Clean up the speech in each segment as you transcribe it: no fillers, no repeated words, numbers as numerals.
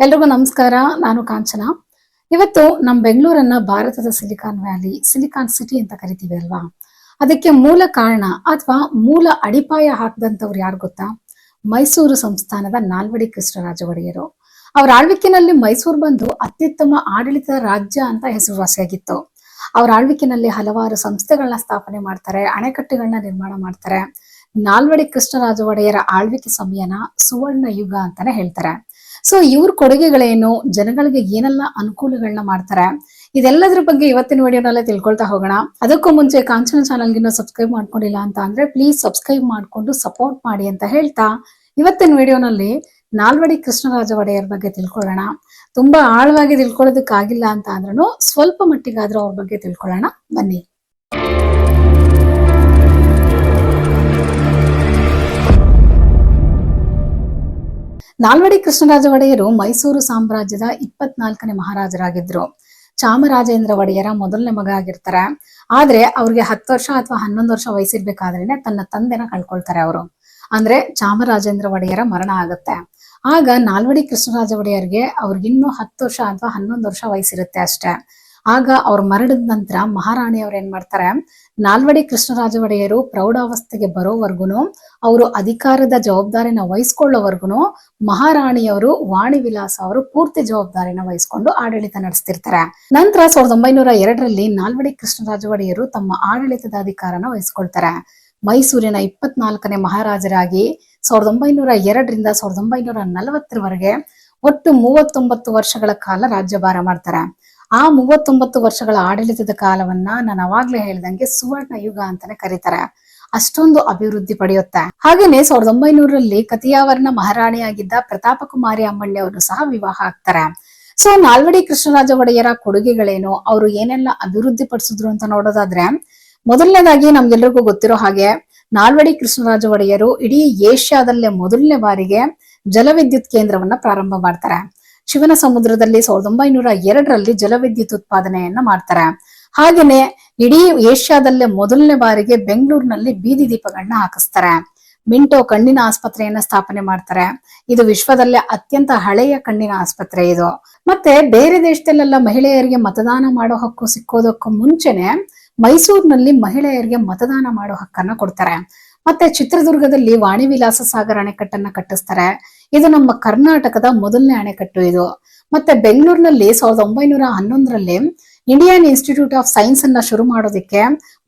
ಎಲ್ರಿಗೂ ನಮಸ್ಕಾರ. ನಾನು ಕಾಂಚನ. ಇವತ್ತು ನಮ್ಮ ಬೆಂಗಳೂರನ್ನ ಭಾರತದ ಸಿಲಿಕಾನ್ ವ್ಯಾಲಿ, ಸಿಲಿಕಾನ್ ಸಿಟಿ ಅಂತ ಕರಿತೀವಿ ಅಲ್ವಾ? ಅದಕ್ಕೆ ಮೂಲ ಕಾರಣ ಅಥವಾ ಮೂಲ ಅಡಿಪಾಯ ಹಾಕಿದಂಥವ್ರು ಯಾರು ಗೊತ್ತಾ? ಮೈಸೂರು ಸಂಸ್ಥಾನದ ನಾಲ್ವಡಿ ಕೃಷ್ಣರಾಜ ಒಡೆಯರು. ಅವರ ಆಳ್ವಿಕೆಯಲ್ಲಿ ಮೈಸೂರು ಬಂದು ಅತ್ಯುತ್ತಮ ಆಡಳಿತ ರಾಜ್ಯ ಅಂತ ಹೆಸರುವಾಸಿಯಾಗಿತ್ತು. ಅವರ ಆಳ್ವಿಕೆಯಲ್ಲಿ ಹಲವಾರು ಸಂಸ್ಥೆಗಳನ್ನ ಸ್ಥಾಪನೆ ಮಾಡ್ತಾರೆ, ಅಣೆಕಟ್ಟುಗಳನ್ನ ನಿರ್ಮಾಣ ಮಾಡ್ತಾರೆ. ನಾಲ್ವಡಿ ಕೃಷ್ಣರಾಜ ಒಡೆಯರ ಆಳ್ವಿಕೆ ಸಮಯನ ಸುವರ್ಣ ಯುಗ ಅಂತಾನೆ ಹೇಳ್ತಾರೆ. ಸೊ ಇವ್ರ ಕೊಡುಗೆಗಳೇನು, ಜನಗಳಿಗೆ ಏನೆಲ್ಲ ಅನುಕೂಲಗಳನ್ನ ಮಾಡ್ತಾರೆ, ಇದೆಲ್ಲದ್ರ ಬಗ್ಗೆ ಇವತ್ತಿನ ವಿಡಿಯೋನಲ್ಲೇ ತಿಳ್ಕೊಳ್ತಾ ಹೋಗೋಣ. ಅದಕ್ಕೂ ಮುಂಚೆ ಕಾಂಚನ ಚಾನಲ್ಗಿನ್ನೂ ಸಬ್ಸ್ಕ್ರೈಬ್ ಮಾಡ್ಕೊಂಡಿಲ್ಲ ಅಂತ ಅಂದ್ರೆ ಪ್ಲೀಸ್ ಸಬ್ಸ್ಕ್ರೈಬ್ ಮಾಡ್ಕೊಂಡು ಸಪೋರ್ಟ್ ಮಾಡಿ ಅಂತ ಹೇಳ್ತಾ ಇವತ್ತಿನ ವಿಡಿಯೋನಲ್ಲಿ ನಾಲ್ವಡಿ ಕೃಷ್ಣರಾಜ ಒಡೆಯರ್ ಬಗ್ಗೆ ತಿಳ್ಕೊಳ್ಳೋಣ. ತುಂಬಾ ಆಳವಾಗಿ ತಿಳ್ಕೊಳ್ಳೋದಕ್ಕಾಗಿಲ್ಲ ಅಂತ ಅಂದ್ರೂ ಸ್ವಲ್ಪ ಮಟ್ಟಿಗಾದ್ರೂ ಅವ್ರ ಬಗ್ಗೆ ತಿಳ್ಕೊಳ್ಳೋಣ ಬನ್ನಿ. ನಾಲ್ವಡಿ ಕೃಷ್ಣರಾಜ ಒಡೆಯರು ಮೈಸೂರು ಸಾಮ್ರಾಜ್ಯದ 24ನೇ ಮಹಾರಾಜರಾಗಿದ್ರು. ಚಾಮರಾಜೇಂದ್ರ ಒಡೆಯರ ಮೊದಲನೇ ಮಗ ಆಗಿರ್ತಾರೆ. ಆದ್ರೆ ಅವ್ರಿಗೆ 10 ವರ್ಷ ಅಥವಾ 11 ವರ್ಷ ವಯಸ್ಸಿರ್ಬೇಕಾದ್ರೇನೆ ತನ್ನ ತಂದೆನ ಕಳ್ಕೊಳ್ತಾರೆ ಅವರು. ಅಂದ್ರೆ ಚಾಮರಾಜೇಂದ್ರ ಒಡೆಯರ ಮರಣ ಆಗುತ್ತೆ. ಆಗ ನಾಲ್ವಡಿ ಕೃಷ್ಣರಾಜ ಒಡೆಯರ್ಗೆ ಅವ್ರಿಗಿನ್ನೂ 10 ವರ್ಷ ಅಥವಾ 11 ವರ್ಷ ವಯಸ್ಸಿರುತ್ತೆ ಅಷ್ಟೇ. ಆಗ ಅವ್ರ ಮರಣದ ನಂತರ ಮಹಾರಾಣಿಯವ್ರು ಏನ್ ಮಾಡ್ತಾರೆ, ನಾಲ್ವಡಿ ಕೃಷ್ಣರಾಜ ಒಡೆಯರು ಪ್ರೌಢಾವಸ್ಥೆಗೆ ಬರೋವರ್ಗುನು, ಅವರು ಅಧಿಕಾರದ ಜವಾಬ್ದಾರಿನ ವಹಿಸ್ಕೊಳ್ಳೋವರ್ಗುನು ಮಹಾರಾಣಿಯವರು ವಾಣಿ ವಿಲಾಸ ಅವರು ಪೂರ್ತಿ ಜವಾಬ್ದಾರಿನ ವಹಿಸ್ಕೊಂಡು ಆಡಳಿತ ನಡೆಸ್ತಿರ್ತಾರೆ. ನಂತರ 1902ರಲ್ಲಿ ನಾಲ್ವಡಿ ಕೃಷ್ಣರಾಜ ಒಡೆಯರು ತಮ್ಮ ಆಡಳಿತದ ಅಧಿಕಾರನ ವಹಿಸ್ಕೊಳ್ತಾರೆ. ಮೈಸೂರಿನ 24ನೇ ಮಹಾರಾಜರಾಗಿ 1902ರಿಂದ 1940ರವರೆಗೆ ಒಟ್ಟು 39 ವರ್ಷಗಳ ಕಾಲ ರಾಜ್ಯಭಾರ ಮಾಡ್ತಾರೆ. ಆ 39 ವರ್ಷಗಳ ಆಡಳಿತದ ಕಾಲವನ್ನ ನಾನು ಅವಾಗ್ಲೇ ಹೇಳ್ದಂಗೆ ಸುವರ್ಣ ಯುಗ ಅಂತಾನೆ ಕರೀತಾರೆ. ಅಷ್ಟೊಂದು ಅಭಿವೃದ್ಧಿ ಪಡೆಯುತ್ತೆ. ಹಾಗೇನೆ 1900ರಲ್ಲಿ ಕತಿಯಾವರನ ಮಹಾರಾಣಿಯಾಗಿದ್ದ ಪ್ರತಾಪ ಕುಮಾರಿ ಅಮ್ಮಣ್ಣಿ ಅವರು ಸಹ ವಿವಾಹ ಆಗ್ತಾರೆ. ಸೊ ನಾಲ್ವಡಿ ಕೃಷ್ಣರಾಜ ಒಡೆಯರ ಕೊಡುಗೆಗಳೇನು, ಅವರು ಏನೆಲ್ಲ ಅಭಿವೃದ್ಧಿ ಪಡಿಸಿದ್ರು ಅಂತ ನೋಡೋದಾದ್ರೆ, ಮೊದಲನೇದಾಗಿ ನಮ್ಗೆಲ್ರಿಗೂ ಗೊತ್ತಿರೋ ಹಾಗೆ ನಾಲ್ವಡಿ ಕೃಷ್ಣರಾಜ ಒಡೆಯರು ಇಡೀ ಏಷ್ಯಾದಲ್ಲೇ ಮೊದಲನೇ ಬಾರಿಗೆ ಜಲವಿದ್ಯುತ್ ಕೇಂದ್ರವನ್ನ ಪ್ರಾರಂಭ ಮಾಡ್ತಾರೆ. ಶಿವನ ಸಮುದ್ರದಲ್ಲಿ 1902ರಲ್ಲಿ ಜಲವಿದ್ಯುತ್ ಉತ್ಪಾದನೆಯನ್ನ ಮಾಡ್ತಾರೆ. ಹಾಗೇನೆ ಇಡೀ ಏಷ್ಯಾದಲ್ಲೇ ಮೊದಲನೇ ಬಾರಿಗೆ ಬೆಂಗಳೂರಿನಲ್ಲಿ ಬೀದಿ ದೀಪಗಳನ್ನ ಹಾಕಿಸ್ತಾರೆ. ಮಿಂಟೋ ಕಣ್ಣಿನ ಆಸ್ಪತ್ರೆಯನ್ನ ಸ್ಥಾಪನೆ ಮಾಡ್ತಾರೆ. ಇದು ವಿಶ್ವದಲ್ಲೇ ಅತ್ಯಂತ ಹಳೆಯ ಕಣ್ಣಿನ ಆಸ್ಪತ್ರೆ ಇದು. ಮತ್ತೆ ಬೇರೆ ದೇಶದಲ್ಲೆಲ್ಲ ಮಹಿಳೆಯರಿಗೆ ಮತದಾನ ಮಾಡೋ ಹಕ್ಕು ಸಿಕ್ಕೋದಕ್ಕೂ ಮುಂಚೆನೆ ಮೈಸೂರಿನಲ್ಲಿ ಮಹಿಳೆಯರಿಗೆ ಮತದಾನ ಮಾಡೋ ಹಕ್ಕನ್ನ ಕೊಡ್ತಾರೆ. ಮತ್ತೆ ಚಿತ್ರದುರ್ಗದಲ್ಲಿ ವಾಣಿ ವಿಲಾಸ ಸಾಗರ ಅಣೆಕಟ್ಟನ್ನ ಕಟ್ಟಿಸ್ತಾರೆ. ಇದು ನಮ್ಮ ಕರ್ನಾಟಕದ ಮೊದಲನೇ ಅಣೆಕಟ್ಟು ಇದು. ಮತ್ತೆ ಬೆಂಗಳೂರಿನಲ್ಲಿ 1911ರಲ್ಲಿ ಇಂಡಿಯನ್ ಇನ್ಸ್ಟಿಟ್ಯೂಟ್ ಆಫ್ ಸೈನ್ಸ್ ಅನ್ನ ಶುರು ಮಾಡೋದಕ್ಕೆ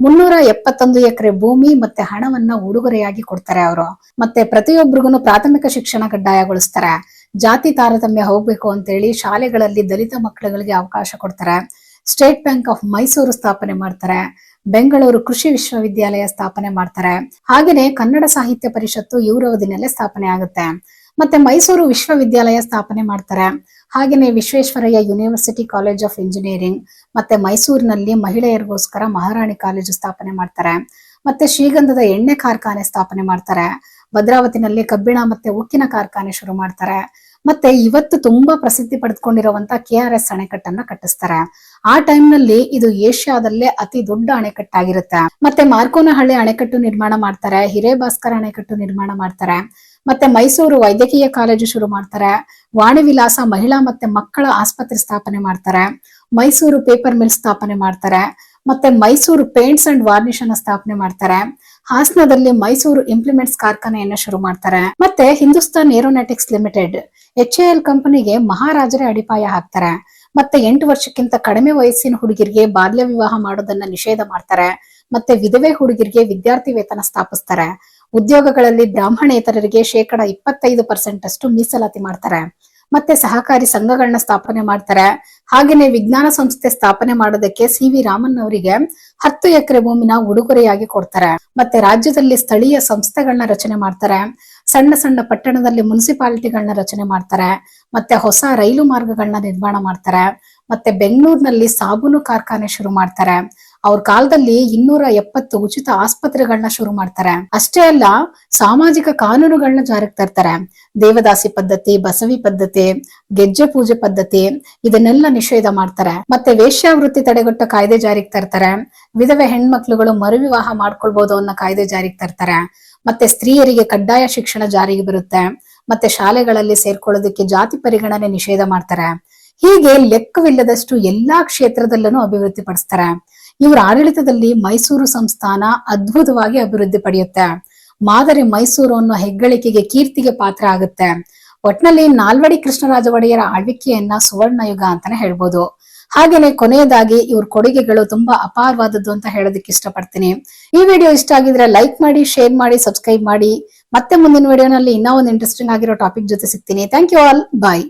371 ಎಕರೆ ಭೂಮಿ ಮತ್ತೆ ಹಣವನ್ನ ಉಡುಗೊರೆಯಾಗಿ ಕೊಡ್ತಾರೆ ಅವರು. ಮತ್ತೆ ಪ್ರತಿಯೊಬ್ಬರಿಗೂ ಪ್ರಾಥಮಿಕ ಶಿಕ್ಷಣ ಕಡ್ಡಾಯಗೊಳಿಸ್ತಾರೆ. ಜಾತಿ ತಾರತಮ್ಯ ಹೋಗ್ಬೇಕು ಅಂತೇಳಿ ಶಾಲೆಗಳಲ್ಲಿ ದಲಿತ ಮಕ್ಕಳುಗಳಿಗೆ ಅವಕಾಶ ಕೊಡ್ತಾರೆ. ಸ್ಟೇಟ್ ಬ್ಯಾಂಕ್ ಆಫ್ ಮೈಸೂರು ಸ್ಥಾಪನೆ ಮಾಡ್ತಾರೆ. ಬೆಂಗಳೂರು ಕೃಷಿ ವಿಶ್ವವಿದ್ಯಾಲಯ ಸ್ಥಾಪನೆ ಮಾಡ್ತಾರೆ. ಹಾಗೇನೆ ಕನ್ನಡ ಸಾಹಿತ್ಯ ಪರಿಷತ್ತು ಇವರ ಅವಧಿನಲ್ಲೇ ಸ್ಥಾಪನೆ ಆಗುತ್ತೆ. ಮತ್ತೆ ಮೈಸೂರು ವಿಶ್ವವಿದ್ಯಾಲಯ ಸ್ಥಾಪನೆ ಮಾಡ್ತಾರೆ. ಹಾಗೇನೆ Visvesvaraya university college of engineering, ಮತ್ತೆ ಮೈಸೂರಿನಲ್ಲಿ ಮಹಿಳೆಯರಿಗೋಸ್ಕರ ಮಹಾರಾಣಿ ಕಾಲೇಜು ಸ್ಥಾಪನೆ ಮಾಡ್ತಾರೆ. ಮತ್ತೆ ಶ್ರೀಗಂಧದ ಎಣ್ಣೆ ಕಾರ್ಖಾನೆ ಸ್ಥಾಪನೆ ಮಾಡ್ತಾರೆ. ಭದ್ರಾವತಿನಲ್ಲಿ ಕಬ್ಬಿಣ ಮತ್ತೆ ಉಕ್ಕಿನ ಕಾರ್ಖಾನೆ ಶುರು ಮಾಡ್ತಾರೆ. ಮತ್ತೆ ಇವತ್ತು ತುಂಬಾ ಪ್ರಸಿದ್ಧಿ ಪಡೆದುಕೊಂಡಿರುವಂತ KRS ಅಣೆಕಟ್ಟನ್ನ ಕಟ್ಟಿಸ್ತಾರೆ. ಆ ಟೈಮ್ ನಲ್ಲಿ ಇದು ಏಷ್ಯಾದಲ್ಲೇ ಅತಿ ದೊಡ್ಡ ಅಣೆಕಟ್ಟಾಗಿರುತ್ತೆ. ಮತ್ತೆ ಮಾರ್ಕೋನಹಳ್ಳಿ ಅಣೆಕಟ್ಟು ನಿರ್ಮಾಣ ಮಾಡ್ತಾರೆ. ಹಿರೇಭಾಸ್ಕರ ಅಣೆಕಟ್ಟು ನಿರ್ಮಾಣ ಮಾಡ್ತಾರೆ. ಮತ್ತೆ ಮೈಸೂರು ವೈದ್ಯಕೀಯ ಕಾಲೇಜು ಶುರು ಮಾಡ್ತಾರೆ. ವಾಣಿ ವಿಲಾಸ ಮಹಿಳಾ ಮತ್ತೆ ಮಕ್ಕಳ ಆಸ್ಪತ್ರೆ ಸ್ಥಾಪನೆ ಮಾಡ್ತಾರೆ. ಮೈಸೂರು ಪೇಪರ್ ಮಿಲ್ ಸ್ಥಾಪನೆ ಮಾಡ್ತಾರೆ. ಮತ್ತೆ ಮೈಸೂರು ಪೇಂಟ್ಸ್ ಅಂಡ್ ವಾರ್ನಿಶ್ ಅನ್ನ ಸ್ಥಾಪನೆ ಮಾಡ್ತಾರೆ. ಹಾಸನದಲ್ಲಿ ಮೈಸೂರು ಇಂಪ್ಲಿಮೆಂಟ್ಸ್ ಕಾರ್ಖಾನೆಯನ್ನ ಶುರು ಮಾಡ್ತಾರೆ. ಮತ್ತೆ ಹಿಂದೂಸ್ತಾನ್ ಏರೋನಾಟಿಕ್ಸ್ ಲಿಮಿಟೆಡ್ HAL ಕಂಪನಿಗೆ ಮಹಾರಾಜರೇ ಅಡಿಪಾಯ ಹಾಕ್ತಾರೆ. ಮತ್ತೆ 8 ವರ್ಷಕ್ಕಿಂತ ಕಡಿಮೆ ವಯಸ್ಸಿನ ಹುಡುಗಿರಿಗೆ ಬಾಲ್ಯ ವಿವಾಹ ಮಾಡೋದನ್ನ ನಿಷೇಧ ಮಾಡ್ತಾರೆ. ಮತ್ತೆ ವಿಧವೆ ಹುಡುಗಿರಿಗೆ ವಿದ್ಯಾರ್ಥಿ ವೇತನ ಸ್ಥಾಪಿಸ್ತಾರೆ. ಉದ್ಯೋಗಗಳಲ್ಲಿ ಬ್ರಾಹ್ಮಣೇತರರಿಗೆ 25% ಅಷ್ಟು ಮೀಸಲಾತಿ ಮಾಡ್ತಾರೆ. ಮತ್ತೆ ಸಹಕಾರಿ ಸಂಘಗಳನ್ನ ಸ್ಥಾಪನೆ ಮಾಡ್ತಾರೆ. ಹಾಗೇನೆ ವಿಜ್ಞಾನ ಸಂಸ್ಥೆ ಸ್ಥಾಪನೆ ಮಾಡೋದಕ್ಕೆ CV ರಾಮನ್ ಅವರಿಗೆ 10 ಎಕರೆ ಭೂಮಿನ ಉಡುಗೊರೆಯಾಗಿ ಕೊಡ್ತಾರೆ. ಮತ್ತೆ ರಾಜ್ಯದಲ್ಲಿ ಸ್ಥಳೀಯ ಸಂಸ್ಥೆಗಳನ್ನ ರಚನೆ ಮಾಡ್ತಾರೆ. ಸಣ್ಣ ಸಣ್ಣ ಪಟ್ಟಣದಲ್ಲಿ ಮುನ್ಸಿಪಾಲಿಟಿಗಳನ್ನ ರಚನೆ ಮಾಡ್ತಾರೆ. ಮತ್ತೆ ಹೊಸ ರೈಲು ಮಾರ್ಗಗಳನ್ನ ನಿರ್ಮಾಣ ಮಾಡ್ತಾರೆ. ಮತ್ತೆ ಬೆಂಗಳೂರಿನಲ್ಲಿ ಸಾಬೂನು ಕಾರ್ಖಾನೆ ಶುರು ಮಾಡ್ತಾರೆ. ಅವ್ರ ಕಾಲದಲ್ಲಿ 270 ಉಚಿತ ಆಸ್ಪತ್ರೆಗಳನ್ನ ಶುರು ಮಾಡ್ತಾರೆ. ಅಷ್ಟೇ ಅಲ್ಲ, ಸಾಮಾಜಿಕ ಕಾನೂನುಗಳನ್ನ ಜಾರಿಗೆ ತರ್ತಾರೆ. ದೇವದಾಸಿ ಪದ್ಧತಿ, ಬಸವಿ ಪದ್ಧತಿ, ಗೆಜ್ಜೆ ಪೂಜೆ ಪದ್ಧತಿ ಇದನ್ನೆಲ್ಲ ನಿಷೇಧ ಮಾಡ್ತಾರೆ. ಮತ್ತೆ ವೇಶ್ಯಾವೃತ್ತಿ ತಡೆಗಟ್ಟೋ ಕಾಯ್ದೆ ಜಾರಿಗೆ ತರ್ತಾರೆ. ವಿಧವೆ ಹೆಣ್ಮಕ್ಳುಗಳು ಮರುವಿವಾಹ ಮಾಡ್ಕೊಳ್ಬಹುದು ಅನ್ನೋ ಕಾಯ್ದೆ ಜಾರಿಗೆ ತರ್ತಾರೆ. ಮತ್ತೆ ಸ್ತ್ರೀಯರಿಗೆ ಕಡ್ಡಾಯ ಶಿಕ್ಷಣ ಜಾರಿಗೆ ಬರುತ್ತೆ. ಮತ್ತೆ ಶಾಲೆಗಳಲ್ಲಿ ಸೇರ್ಕೊಳ್ಳೋದಕ್ಕೆ ಜಾತಿ ಪರಿಗಣನೆ ನಿಷೇಧ ಮಾಡ್ತಾರೆ. ಹೀಗೆ ಲೆಕ್ಕವಿಲ್ಲದಷ್ಟು ಎಲ್ಲಾ ಕ್ಷೇತ್ರದಲ್ಲೂ ಅಭಿವೃದ್ಧಿ ಪಡಿಸ್ತಾರೆ. ಇವರ ಆಡಳಿತದಲ್ಲಿ ಮೈಸೂರು ಸಂಸ್ಥಾನ ಅದ್ಭುತವಾಗಿ ಅಭಿವೃದ್ಧಿ ಪಡೆಯುತ್ತೆ. ಮಾದರಿ ಮೈಸೂರು ಅನ್ನೋ ಹೆಗ್ಗಳಿಕೆಗೆ ಕೀರ್ತಿಗೆ ಪಾತ್ರ ಆಗುತ್ತೆ. ಒಟ್ನಲ್ಲಿ ನಾಲ್ವಡಿ ಕೃಷ್ಣರಾಜ ಒಡೆಯರ ಆಳ್ವಿಕೆಯನ್ನ ಸುವರ್ಣ ಯುಗ ಅಂತಾನೆ ಹೇಳ್ಬೋದು. ಹಾಗೇನೆ ಕೊನೆಯದಾಗಿ ಇವ್ರ ಕೊಡುಗೆಗಳು ತುಂಬಾ ಅಪಾರವಾದದ್ದು ಅಂತ ಹೇಳೋದಕ್ಕೆ ಇಷ್ಟಪಡ್ತೀನಿ. ಈ ವಿಡಿಯೋ ಇಷ್ಟ ಆಗಿದ್ರೆ ಲೈಕ್ ಮಾಡಿ, ಶೇರ್ ಮಾಡಿ, ಸಬ್ಸ್ಕ್ರೈಬ್ ಮಾಡಿ. ಮತ್ತೆ ಮುಂದಿನ ವಿಡಿಯೋನಲ್ಲಿ ಇನ್ನೂ ಒಂದು ಇಂಟ್ರೆಸ್ಟಿಂಗ್ ಆಗಿರೋ ಟಾಪಿಕ್ ಜೊತೆ ಸಿಗ್ತೀನಿ. Thank you all, bye.